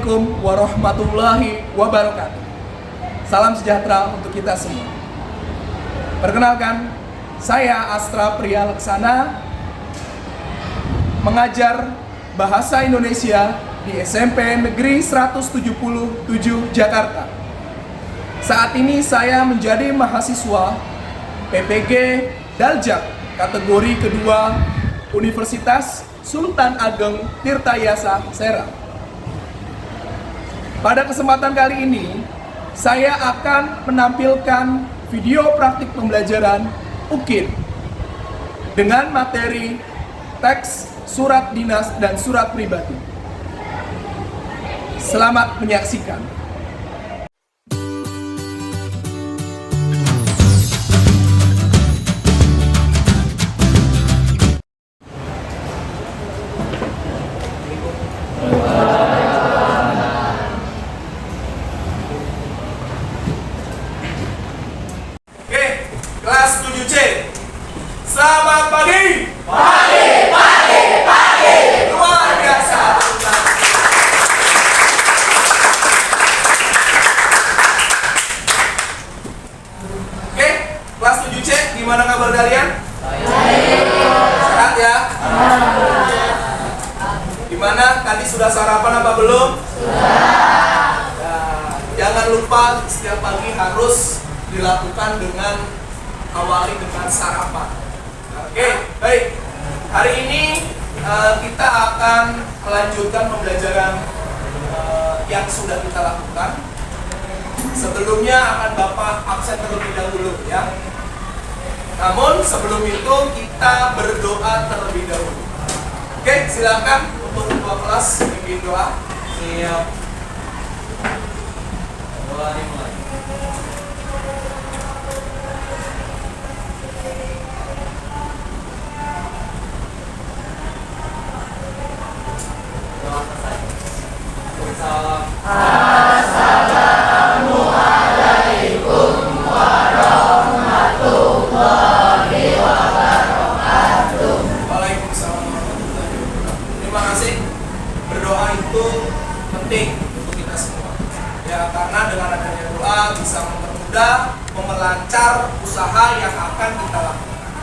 Assalamualaikum warahmatullahi wabarakatuh. Salam sejahtera untuk kita semua. Perkenalkan, saya Astra Priya Laksana, mengajar Bahasa Indonesia di SMP Negeri 177 Jakarta. Saat ini saya menjadi mahasiswa PPG Daljak kategori kedua Universitas Sultan Ageng Tirtayasa Serang. Pada kesempatan kali ini, saya akan menampilkan video praktik pembelajaran UKIN dengan materi teks, surat dinas, dan surat pribadi. Selamat menyaksikan. Kelas 7C. Selamat pagi. Pagi. Luar biasa. Oke, kelas 7C, gimana kabar kalian? Sehat ya? Gimana? Tadi sudah sarapan apa belum? Sudah. Jangan lupa setiap pagi harus dilakukan dengan awali dengan sarapan. Oke, baik. Hari ini kita akan melanjutkan pembelajaran yang sudah kita lakukan. Sebelumnya akan Bapak absen terlebih dahulu ya. Namun sebelum itu kita berdoa terlebih dahulu. Oke, silakan untuk ketua kelas pimpin doa. Siap. Doa dimulai. Assalamualaikum warahmatullahi wabarakatuh. Waalaikumsalam warahmatullahi wabarakatuh. Terima kasih. Berdoa itu penting untuk kita semua. Ya, karena dengan adanya doa bisa mempermudah, memelancar usaha yang akan kita lakukan.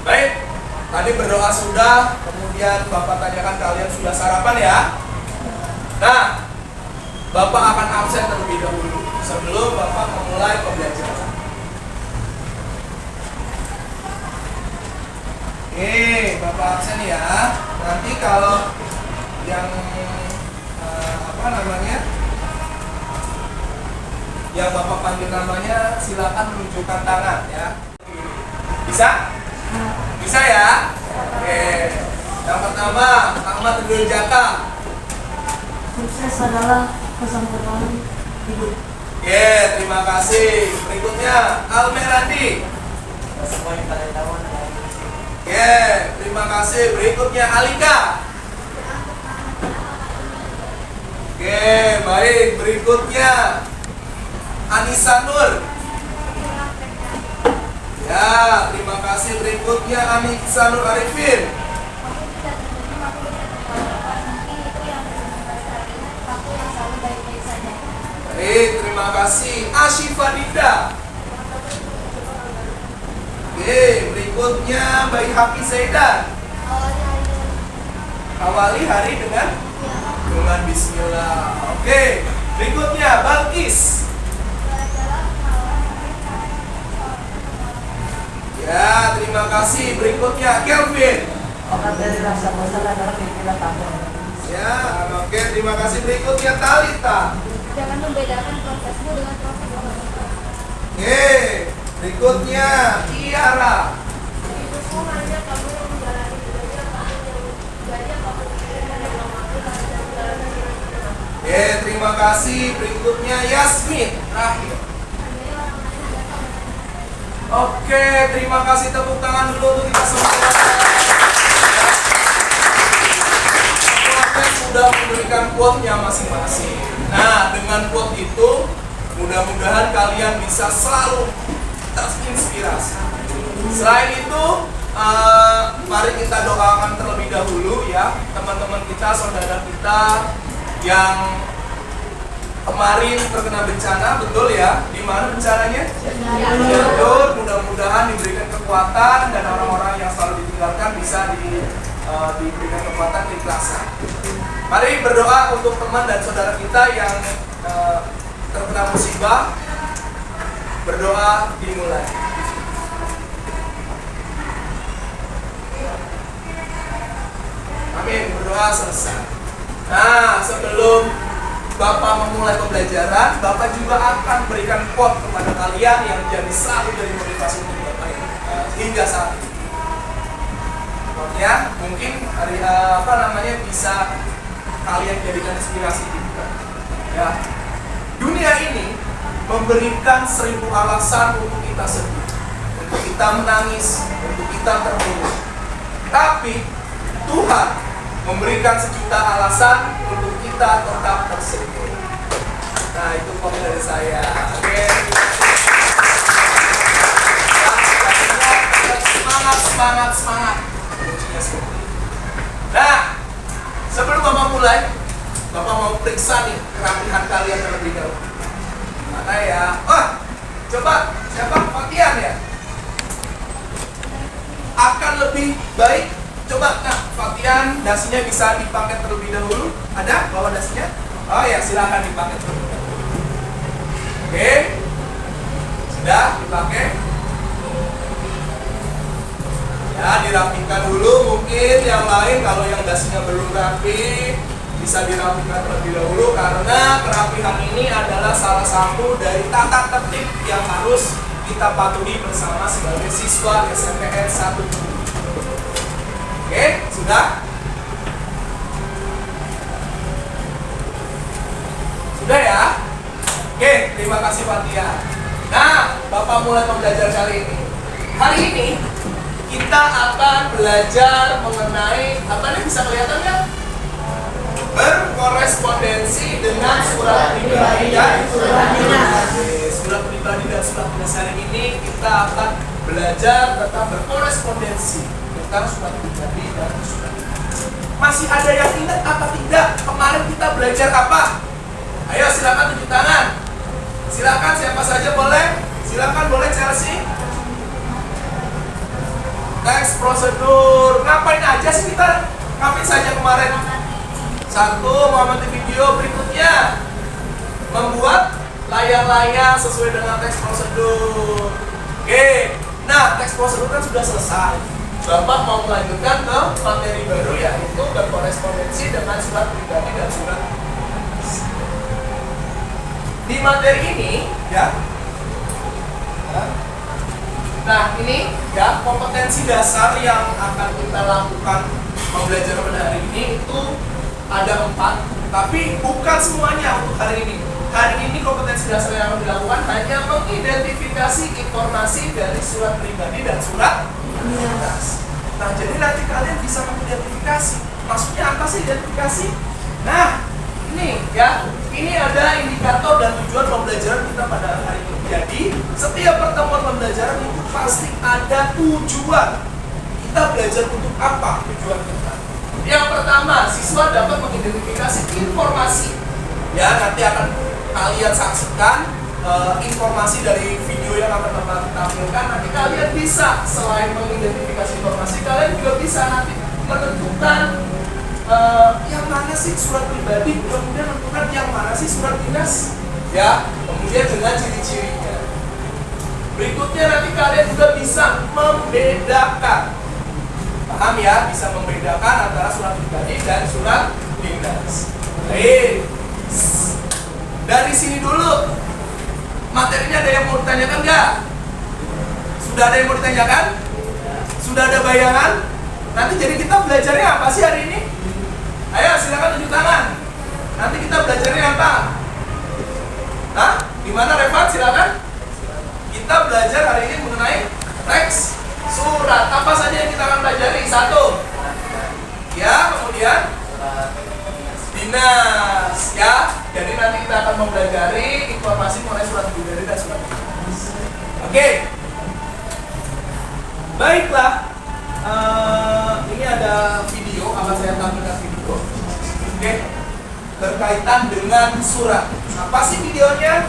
Baik, tadi berdoa sudah, kemudian Bapak tanyakan kalian sudah sarapan ya? Nah, Bapak akan absen terlebih dahulu sebelum Bapak memulai pembelajaran. Oke, Bapak absen ya. Nanti kalau yang yang Bapak panggil namanya, silakan menunjukkan tangan ya. Bisa? Bisa ya? Oke. Yang pertama, Ahmad Ridho Jaka. Sukses adalah kesempurnaan hidup. Oke, terima kasih. Berikutnya, Almerandi. Oke, terima kasih. Berikutnya, Alika. Oke, baik. Berikutnya, Anissa Nur. Ya, terima kasih. Berikutnya, Anissa Nur Arifin. Baik, terima kasih. Asyifa Dinda. Oke, berikutnya Bayi Hafiz Zaidan. Awali hari dengan bismillah. Oke, berikutnya Balkis. Ya, terima kasih. Berikutnya Kelvin. Ya, oke, terima kasih. Berikutnya Talita. Jangan membedakan prosesmu dengan proses orang. Oke, berikutnya Tiara. Hidupmu hanya kamu yang menjalani hidupnya, kamu yang menjadi kamu dan yang mampu dan menjalani hidupnya. Oke, terima kasih. Berikutnya Yasmin. Terakhir. Oke, terima kasih. Tepuk tangan dulu untuk kita semua. Keluarga sudah memberikan quote-nya masing-masing. Nah, dengan quote itu mudah-mudahan kalian bisa selalu terinspirasi. Selain itu, mari kita doakan terlebih dahulu ya teman-teman kita, saudara kita yang kemarin terkena bencana, betul ya? Di mana bencananya? Cianjur. Mudah-mudahan diberikan kekuatan dan orang-orang yang selalu ditinggalkan bisa diberikan kekuatan keikhlasan. Mari berdoa untuk teman dan saudara kita yang terkena musibah. Berdoa dimulai. Amin. Berdoa selesai. Nah, sebelum Bapak memulai pembelajaran, Bapak juga akan berikan quote kepada kalian yang jadi selalu dari motivasi untuk Bapak hingga saat ini. Quote-nya mungkin bisa kalian jadikan inspirasi juga. Ya. Dunia ini memberikan 1000 alasan untuk kita sedih, untuk kita menangis, untuk kita terpuruk. Tapi Tuhan memberikan 1.000.000 alasan untuk kita tetap tersenyum. Nah, itu komen dari saya. Oke. Semangat. Kuncinya seperti itu. Nah, sebelum Bapak mulai, Bapak mau periksa nih kerapihan kalian terlebih dahulu. Mana ya? Coba siapa? Fatian ya? Akan lebih baik. Coba, Fatian, dasinya bisa dipakai terlebih dahulu. Ada? Bawa dasinya? Oh ya, silakan dipakai terlebih dahulu. Oke. Sudah dipakai? Ya, dirapikan dulu. Mungkin yang lain kalau yang dasinya belum rapi, bisa dirapikan terlebih dahulu. Karena kerapihan ini adalah salah satu dari tata tertib yang harus kita patuhi bersama sebagai siswa SMPN 1. Oke, sudah? Sudah ya? Oke, terima kasih Fatia. Nah, Bapak mulai pembelajaran kali ini. Hari ini kita akan belajar mengenai apa nih, bisa kelihatan nggak? Berkorespondensi dengan surat pribadi dan surat dinas. Surat pribadi dan surat dinas hari ini kita akan belajar tentang berkorespondensi tentang surat pribadi dan surat dinas. Masih ada yang ingat apa tidak? Kemarin kita belajar apa? Ayo silakan tunjuk tangan. Silakan siapa saja boleh. Silakan boleh Chelsea. Teks prosedur. Ngapain aja sih kita? Ngapain saja kemarin? 1. Mengamati video. Berikutnya membuat layar-layar sesuai dengan teks prosedur. Oke. Nah, teks prosedur kan sudah selesai. Bapak mau melanjutkan ke materi baru, yaitu berkorespondensi dengan surat pribadi dan surat dinas. Di materi ini ya. Nah, ini ya kompetensi dasar yang akan kita lakukan pembelajaran pada hari ini itu ada 4, tapi bukan semuanya untuk hari ini. Hari ini kompetensi dasar yang akan dilakukan hanya mengidentifikasi informasi dari surat pribadi dan surat dinas. Nah, jadi nanti kalian bisa mengidentifikasi. Maksudnya apa sih identifikasi? Nah, ini ya, ini ada indikator dan tujuan pembelajaran kita pada hari ini. Jadi, setiap pertemuan pembelajaran itu pasti ada tujuan. Kita belajar untuk apa tujuan kita? Yang pertama, siswa dapat mengidentifikasi informasi. Ya, nanti akan kalian saksikan informasi dari video yang akan Bapak tampilkan. Nanti kalian bisa, selain mengidentifikasi informasi, kalian juga bisa nanti menentukan yang mana sih surat pribadi, kemudian menentukan yang mana sih surat dinas, ya, kemudian dengan ciri-cirinya. Berikutnya nanti kalian juga bisa membedakan, paham ya, bisa membedakan antara surat pribadi dan surat dinas. Baik, dari sini dulu. Materinya ada yang mau ditanyakan nggak? Sudah ada yang mau ditanyakan? Sudah ada bayangan? Nanti jadi kita belajarnya apa sih hari ini? Ayo silakan tunjuk tangan. Nanti kita belajarnya apa? Hah? Gimana Revat? Silakan. Kita belajar hari ini mengenai teks surat. Apa saja yang kita akan pelajari? 1. Ya, kemudian dinas, ya. Jadi nanti kita akan mempelajari informasi mengenai surat pribadi dan surat dinas. Oke. Baiklah. Ini ada video, akan saya tampilkan video. Oke. berkaitan dengan surat. Apa sih videonya?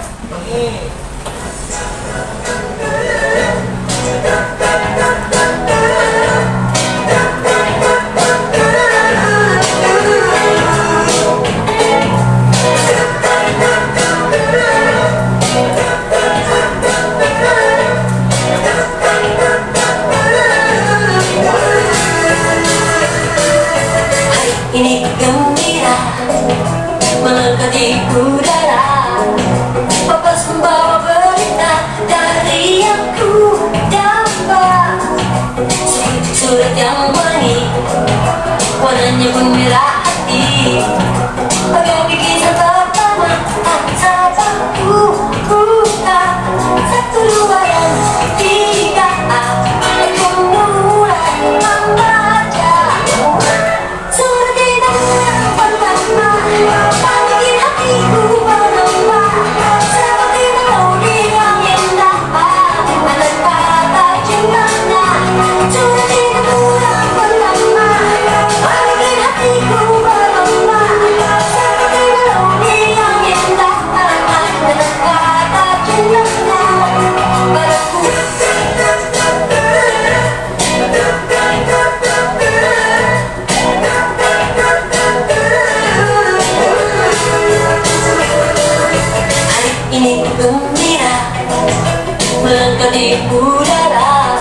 Ini gembira melekat di udara. Papa membawa berita dari yang ku dapat. Surat yang wangi, warnanya pun merah hati. Bagai bikinan pertama, tak sabar ku buka. 1, 2 dan 3, aku mulai membaca. Surat kita yang pertama, bikin hatiku berlomba. Seperti melodi yang indah, ada kata cintanya. Surat kita yang pertama, bikin hatiku berlomba. Seperti melodi yang indah, ada kata cintanya padaku. Hari ini gembira melengkap di udara.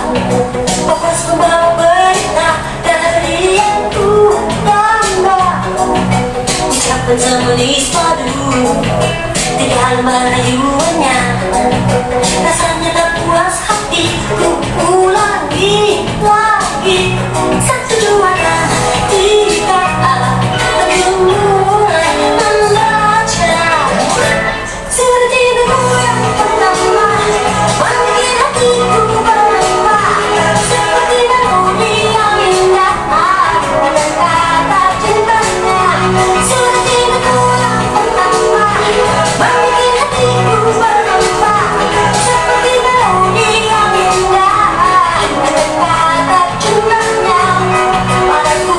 Fokus membawa berita dari yang ku gambar. Ucapan semanis padu, tiga lembar rayuannya. Rasanya tak puas hati, ku ulangi lagi. 1, 2 dan 3, aku mulai membaca. Surat cintaku yang pertama, bikin hatiku berlomba. Seperti melodi yang indah, ada kata cintanya. Surat cintaku yang pertama, bikin hatiku berlomba. Seperti melodi yang indah, ada kata cintanya padaku.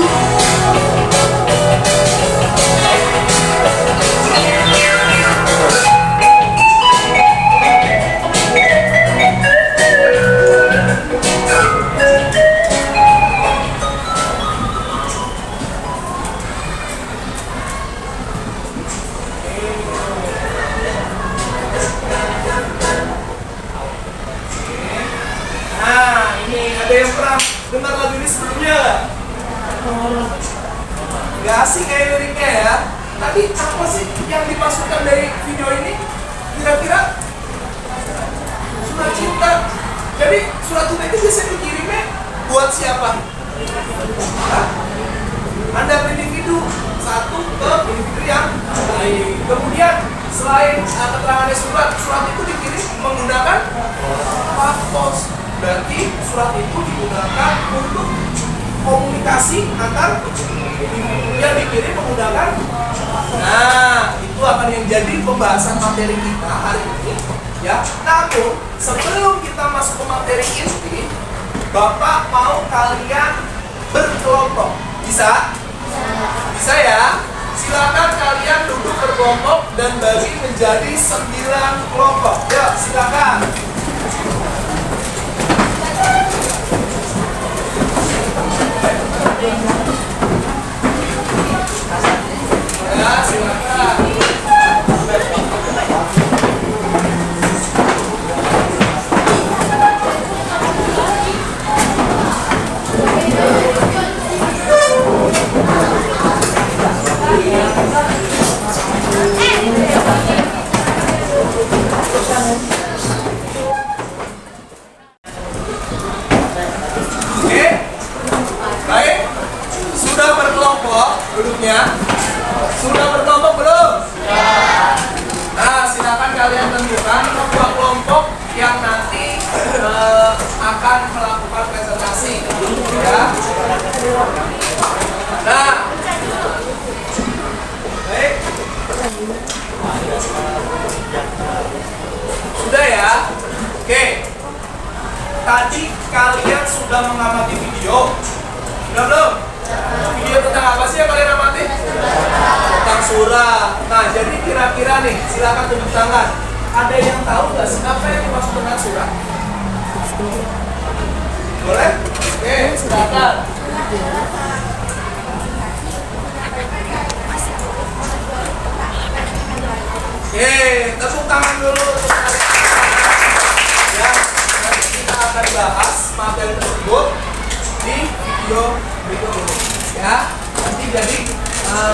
Nah, ini ada yang pernah dengar lagu ini sebelumnya nggak? Nggak asing kayak liriknya ya. Tadi apa sih yang dimaksudkan dari video ini? Kira-kira surat cinta. Jadi surat cinta itu biasanya dikirimnya buat siapa? Hah? Anda individu satu ke individu yang lain. Kemudian selain keterangannya surat itu dikirim menggunakan apa? Pos. Berarti surat itu digunakan untuk komunikasi antar yang dikirim menggunakan. Nah, itu akan yang jadi pembahasan materi kita hari ini, ya. Namun sebelum kita masuk ke materi inti, Bapak mau kalian berkelompok. Bisa? Bisa ya? Silakan kalian duduk berkelompok dan bagi menjadi 9 kelompok. Ya, silakan. Ya, silakan. Oke, baik. Sudah berkelompok duduknya? Sudah berkelompok belum? Nah, silakan kalian tentukan dua kelompok yang nanti akan melakukan presentasi, ya. Nah, baik. Sudah ya? Oke. Tadi kalian sudah mengamati video. Sudah belum? Video tentang apa sih yang kalian amati? Tentang surat. Nah, jadi kira-kira nih, silakan tunjuk tangan. Ada yang tahu nggak sih apa yang dimaksud dengan surat? Boleh? Oke, silakan. Oke, tepuk tangan dulu untuk ya. Nanti kita akan bahas materi tersebut di video berikut ini. Ya, nanti jadi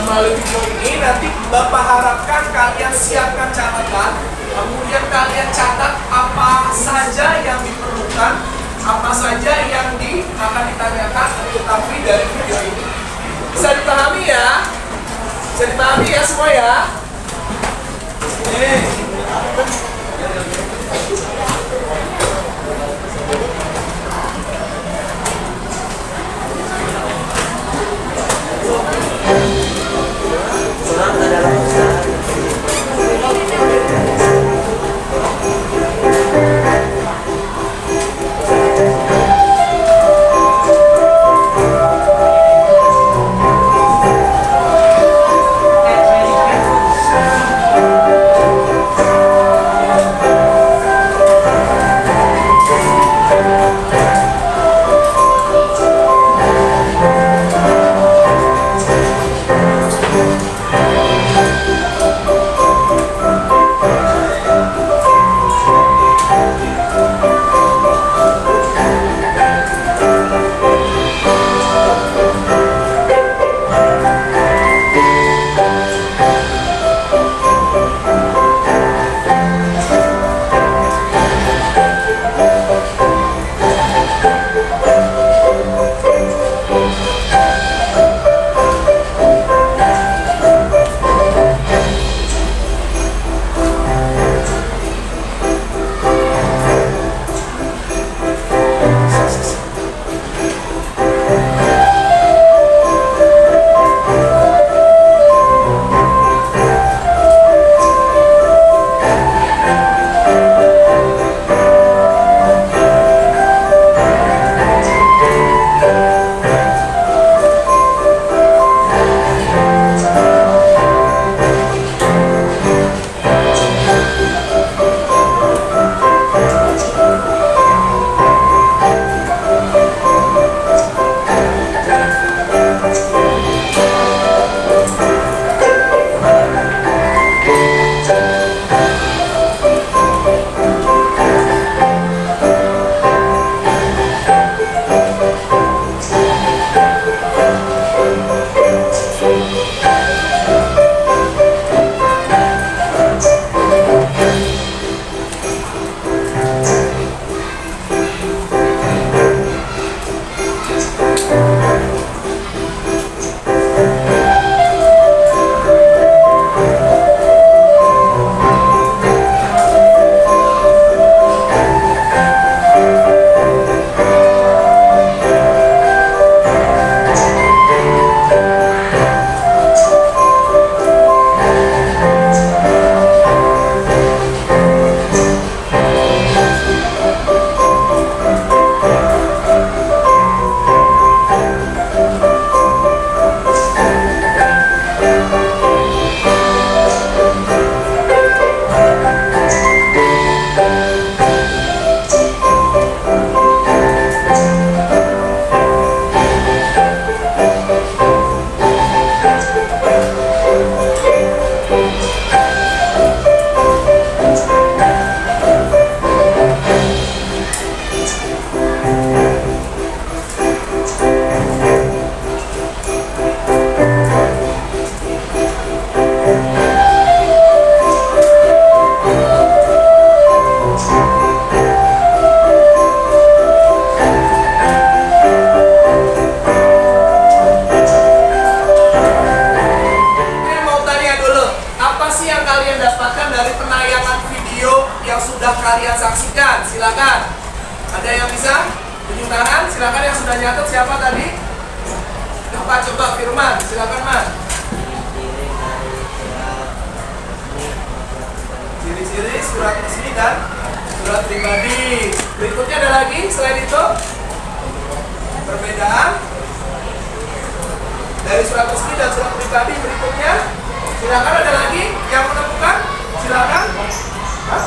melalui video ini nanti Bapak harapkan kalian siapkan catatan, kemudian kalian catat apa saja yang diperlukan, apa saja yang akan ditanyakan tetapi dari video ini. Bisa dipahami ya? Bisa dipahami ya semua ya? Ciri-ciri surat resmi dan surat pribadi. Berikutnya ada lagi selain itu perbedaan dari surat resmi dan surat pribadi. Berikutnya Silakan, ada lagi yang menemukan? Silakan. Hah?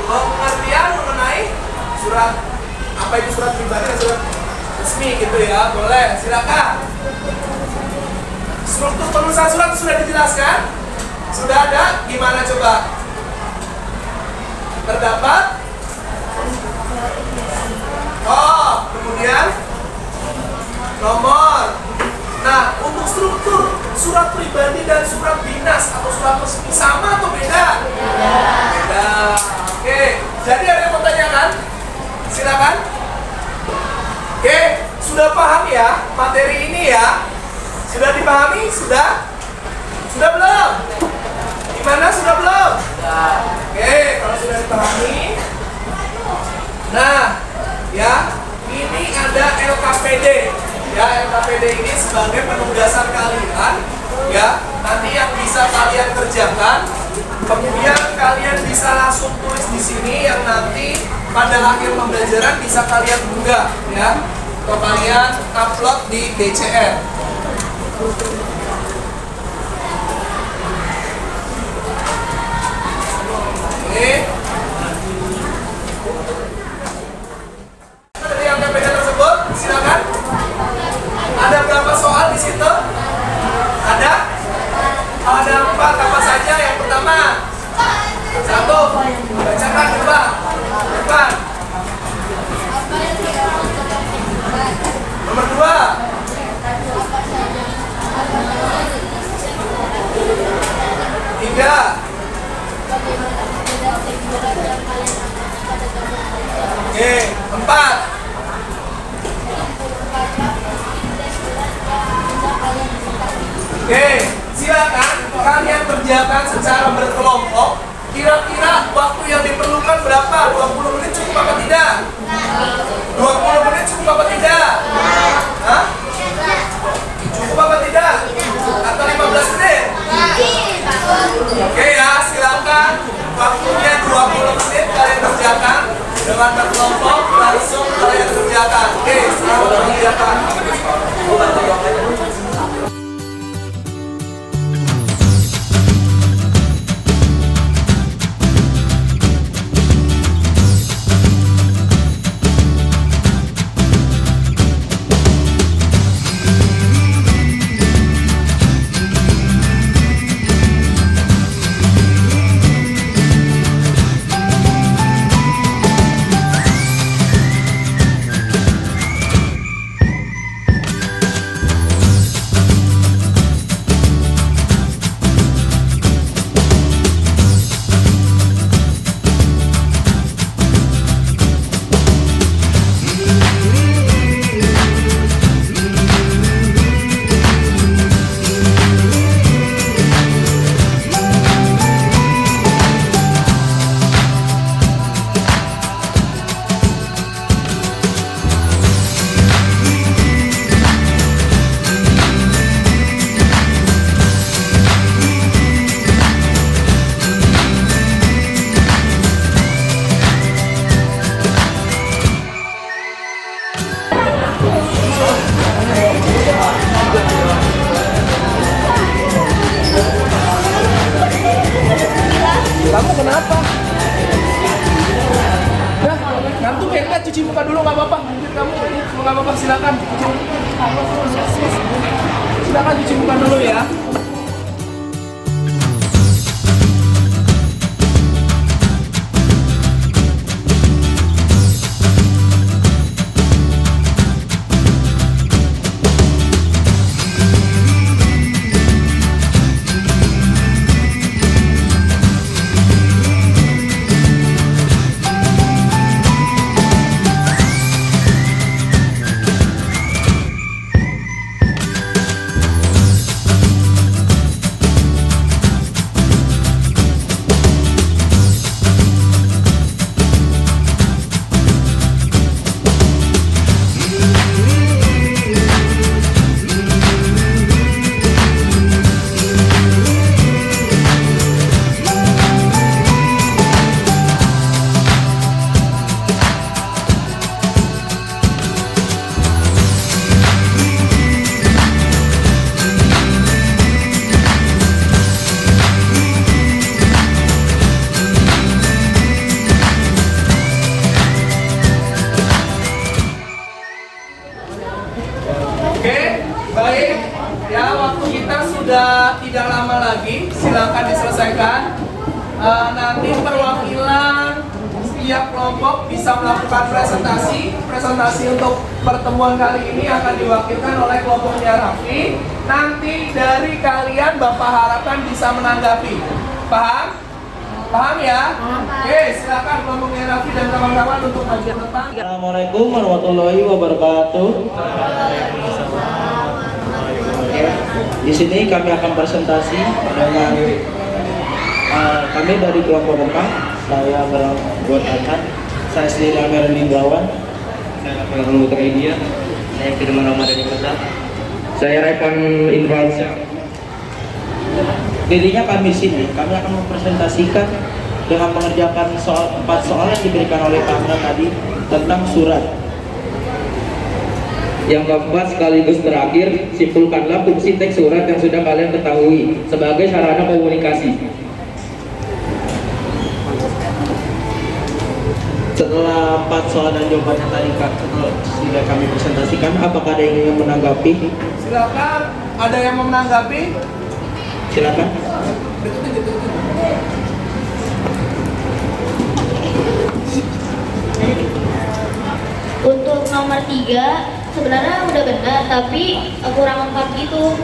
Pengertian mengenai surat, apa itu surat pribadi dan surat resmi gitu ya, boleh, silakan. Struktur penulisan surat sudah dijelaskan? Sudah ada? Gimana coba? Terdapat? Oh, kemudian nomor. Nah, untuk struktur surat pribadi dan surat dinas atau surat resmi sama atau beda? Beda. Oke, jadi ada yang mau tanyakan? Silakan. Oke, sudah paham ya materi ini ya? Sudah dipahami? Sudah? Sudah belum? Gimana, sudah belum? Oke, kalau sudah dipahami. Nah, ya, ini ada LKPD. Ya, LKPD ini sebagai penugasan kalian. Ya, nanti yang bisa kalian kerjakan, kemudian kalian bisa langsung tulis di sini yang nanti pada akhir pembelajaran bisa kalian unggah ya, atau kalian upload di BCR. Oke. Dari LKPD tersebut, silakan. Ada berapa soal di situ? Ada? Ada 4, apa saja? Yang pertama, 1, bacakan coba. Depan. Nomor 2. Tiga. Oke, 4. Oke, silakan kalian kerjakan secara berkelompok. Kira-kira waktu yang diperlukan berapa? 20 menit cukup apa tidak? 20 menit cukup apa tidak? Hah? Cukup apa tidak? Atau 15 menit? Oke ya, silakan. Waktunya 20 menit kalian kerjakan dengan berkelompok, langsung kalian kerjakan. Oke, selamat mengerjakan. Kamu kenapa? Nah, ngantuk ya? Enggak, cuci muka dulu nggak apa-apa. Kamu nggak apa-apa, silakan. Silakan cuci muka dulu ya. tidak lama lagi, silakan diselesaikan. Nanti perwakilan setiap kelompok bisa melakukan presentasi untuk pertemuan kali ini akan diwakilkan oleh kelompoknya Raffi. Nanti dari kalian Bapak harapkan bisa menanggapi. Paham? Paham ya? Oke, silakan kelompoknya Raffi dan kawan-kawan untuk maju ke depan. Assalamualaikum warahmatullahi wabarakatuh. Di sini kami akan presentasi dengan kami dari kelompok Rempah. Saya berbuat Ahmad. Saya sendiri Amir Librawan. Saya Rafael India. Saya Firman Ramadan Kota. Saya Revan Indralsyah. Dirinya kami sini, kami akan mempresentasikan dengan mengerjakan 4 soal yang diberikan oleh Pak Amran tadi tentang surat. Yang keempat sekaligus terakhir, simpulkanlah fungsi teks surat yang sudah kalian ketahui sebagai sarana komunikasi. Setelah 4 soal dan jawabannya tadi sudah kami presentasikan, apakah ada yang ingin menanggapi? Silakan, ada yang mau menanggapi? Silakan. Untuk nomor 3 sebenarnya udah benar, tapi kurang lengkap gitu.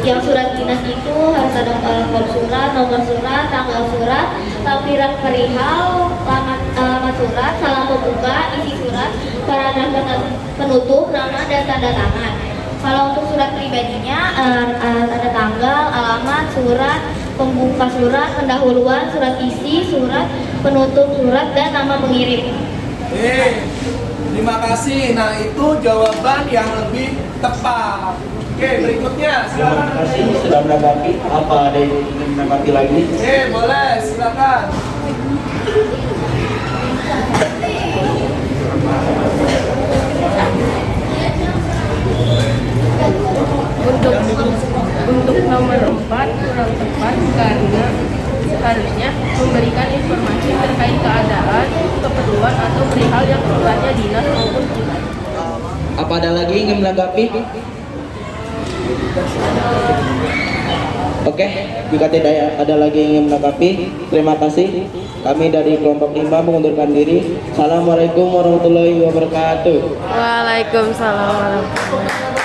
Yang surat dinas itu harus ada kode surat, nomor surat, tanggal surat, lampiran perihal, alamat surat, salam pembuka, isi surat, paragraf penutup, nama dan tanda tangan. Kalau untuk surat pribadinya ada tanggal, alamat, surat, pembuka surat, pendahuluan, surat isi, surat, penutup surat, dan nama pengirim. Terima kasih. Nah, itu jawaban yang lebih tepat. Oke, berikutnya silakan. Terima kasih sudah menanggapi. Apa ada yang ingin menanggapi lagi? Boleh, silakan. Untuk nomor 4 kurang tepat karena seharusnya memberikan informasi terkait keadaan, keperluan atau perihal yang sifatnya dinas maupun pribadi. Apa ada lagi yang ingin menanggapi? Oke, jika tidak ada lagi yang ingin menanggapi, terima kasih. Kami dari kelompok 5 mengundurkan diri. Assalamualaikum warahmatullahi wabarakatuh. Waalaikumsalam warahmatullahi wabarakatuh.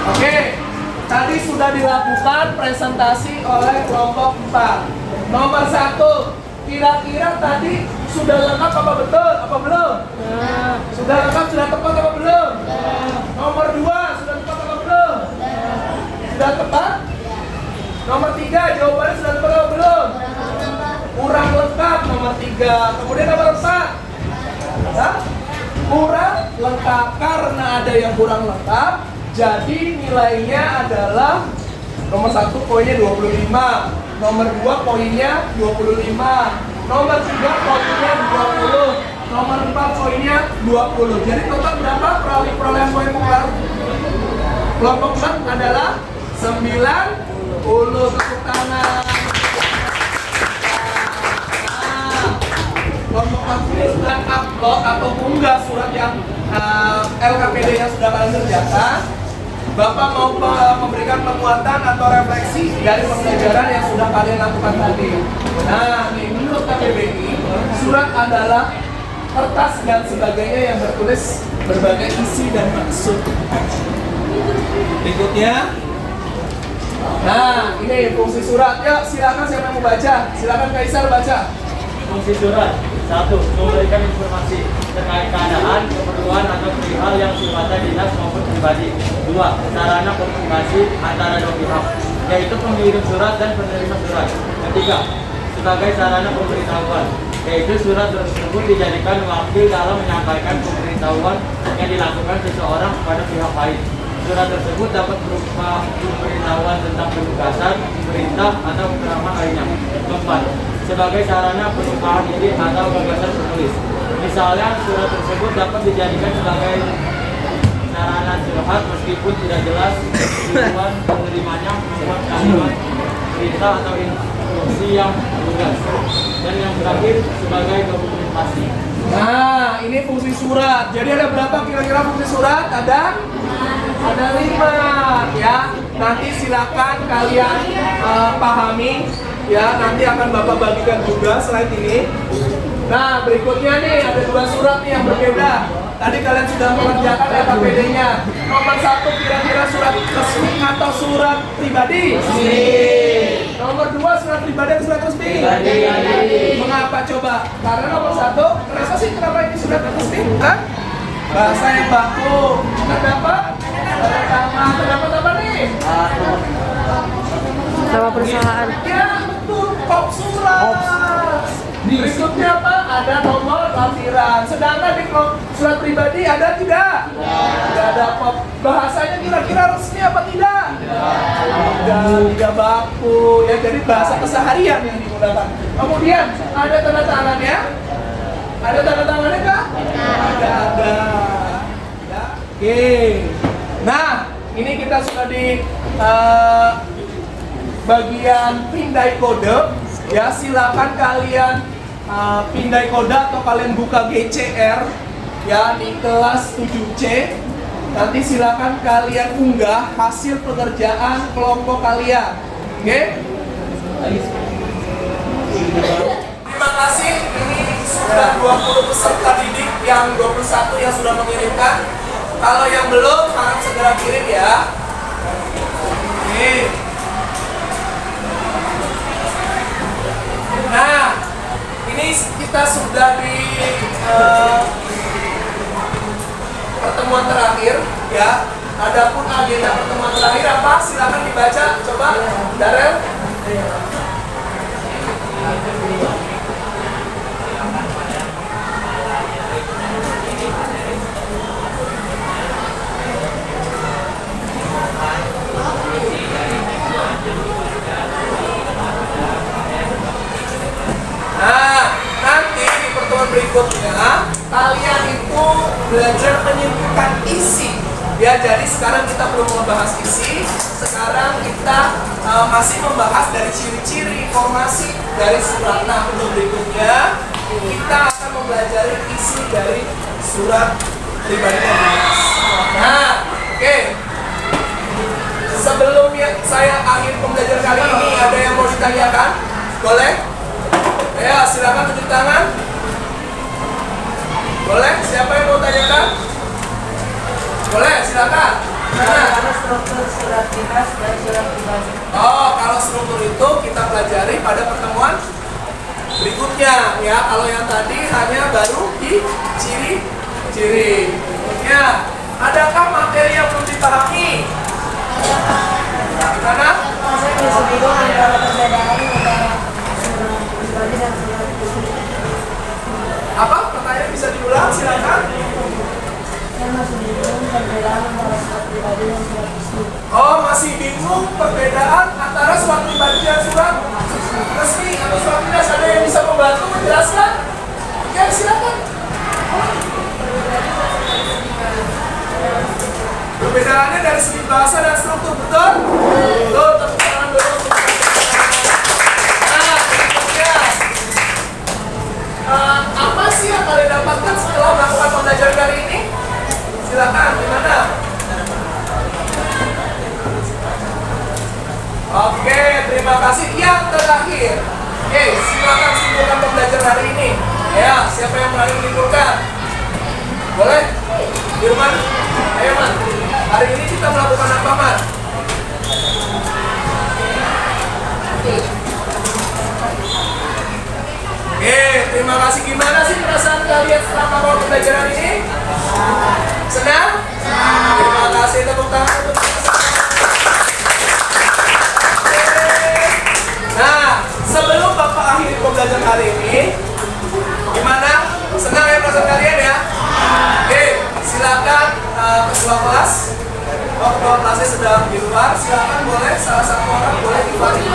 Oke, tadi sudah dilakukan presentasi oleh kelompok 4. Nomor 1, kira-kira tadi sudah lengkap apa betul? Apa belum? Sudah lengkap, sudah tepat apa belum? Nomor 2, sudah tepat apa belum? Sudah tepat? Nomor 3, jawabannya sudah tepat apa belum? Kurang lengkap nomor 3. Kemudian nomor 4, kurang lengkap. Karena ada yang kurang lengkap, jadi nilainya adalah nomor 1 poinnya 25, nomor 2 poinnya 25, nomor 3 poinnya 20, nomor 4 poinnya 20. Jadi total berapa perolehan poin kelompok 4 adalah 90. Tepuk tangan. Kelompok 4 ini sudah upload atau unggah surat yang LKPD yang sudah kalian kerjakan. Bapak mau memberikan penguatan atau refleksi dari pembelajaran yang sudah kalian lakukan tadi. Nah, nih, menurut KPBI, surat adalah kertas dan sebagainya yang bertulis berbagai isi dan maksud. Berikutnya, nah ini fungsi surat. Yuk, silakan siapa yang mau baca. Silakan Kaisar baca. Fungsi surat 1. Memberikan informasi terkait keadaan, keperluan atau perihal yang sifatnya dinas maupun pribadi. 2. Sarana komunikasi antara dua pihak, yaitu pengirim surat dan penerima surat. 3. Sebagai sarana pemberitahuan, yaitu surat tersebut dijadikan wakil dalam menyampaikan pemberitahuan yang dilakukan seseorang kepada pihak lain. Surat tersebut dapat berupa pemberitahuan tentang penugasan, perintah, atau keterangan lainnya. 4. Sebagai sarana penumpahan ide atau gagasan penulis. Misalnya, surat tersebut dapat dijadikan sebagai sarana curhat meskipun tidak jelas tujuan penerimanya, kalimat, perintah atau instruksi yang tugas. Dan yang terakhir, sebagai dokumentasi. Nah, ini fungsi surat. Jadi ada berapa kira-kira fungsi surat? Ada 5 ya. Nanti silakan kalian pahami ya. Nanti akan Bapak bagikan juga slide ini. Nah, berikutnya nih ada 2 surat nih yang berbeda. Tadi kalian sudah mengerjakan LKPD-nya. Nomor 1 kira-kira surat resmi atau surat pribadi? Nomor 2 surat pribadi atau surat resmi? Mengapa coba? Karena nomor 1, kenapa sih kenapa ini surat resmi? Hah? Bahasa yang baku. Terdapat? Terdapat apa nih? Nama perusahaan. Ya betul, kop surat. Berikutnya apa? Ada nomor lampiran. Sedangkan di surat pribadi ada tidak? Tidak ada kop. Bahasanya kira-kira resmi apa tidak? Tidak baku. Ya jadi bahasa keseharian yang digunakan. Kemudian ada tanda tangannya. Ada tanda tangannya kah? Ada. Ya. Oke. Nah, ini kita sudah di bagian pindai kode. Ya, silakan kalian pindai kode atau kalian buka GCR ya di kelas 7C. Nanti silakan kalian unggah hasil pekerjaan kelompok kalian. Oke? Terima kasih. Ini sudah 20 peserta didik, yang 21 yang sudah mengirimkan. Kalau yang belum harap segera kirim ya. Oke. Nah, ini kita sudah di pertemuan terakhir ya. Adapun agenda pertemuan terakhir apa? Silakan dibaca. Coba, Darel. Nah, nanti di pertemuan berikutnya kalian itu belajar menyimpulkan isi. Ya, jadi sekarang kita belum membahas isi. Sekarang kita masih membahas dari ciri-ciri informasi dari surat. Nah, untuk berikutnya kita akan mempelajari isi dari surat pribadi dinas. Nah, oke. Sebelum saya akhir pembelajaran kali ini, ada yang mau ditanyakan? Boleh? Ya, silakan tunjuk tangan. Boleh? Siapa yang mau tanyakan? Boleh, silakan. Mana? Struktur surat dinas dan surat pribadi. Oh, kalau struktur itu kita pelajari pada pertemuan berikutnya ya. Kalau yang tadi hanya baru di ciri-ciri. Ya, adakah materi yang belum dipahami? Gimana? Saya bisa bingung antara perbedaan antara surat pribadi dan surat resmi. Apa? Pertanyaan bisa diulang, silakan. Saya masih bingung perbedaan antara surat pribadi dan surat resmi. Oh, masih bingung perbedaan antara surat pribadi dan surat resmi atau surat dinas? Ada yang bisa membantu menjelaskan? Ya, silakan. Perbedaannya dari segi bahasa dan struktur, betul? Betul, tepuk tangan dulu. Nah, berikutnya. Apa sih yang kalian dapatkan setelah melakukan pembelajaran kali ini? Silakan, gimana? Oke, terima kasih. Yang terakhir, oke, silakan simpulkan pembelajaran hari ini. Ya, siapa yang berani menyimpulkan? Boleh? Firman? Ayo, Man. Hari ini kita melakukan apa, Man? Oke, terima kasih. Gimana sih perasaan kalian setelah melakukan pembelajaran ini? Senang? Terima kasih. Tepuk tangan untuk Nah, sebelum Bapak akhiri pembelajaran hari ini, gimana? Senang ya perasaan kalian ya? Oke, silakan ketua kelas. Ketua kelasnya sedang di luar. Silakan boleh salah satu orang boleh dipanggil.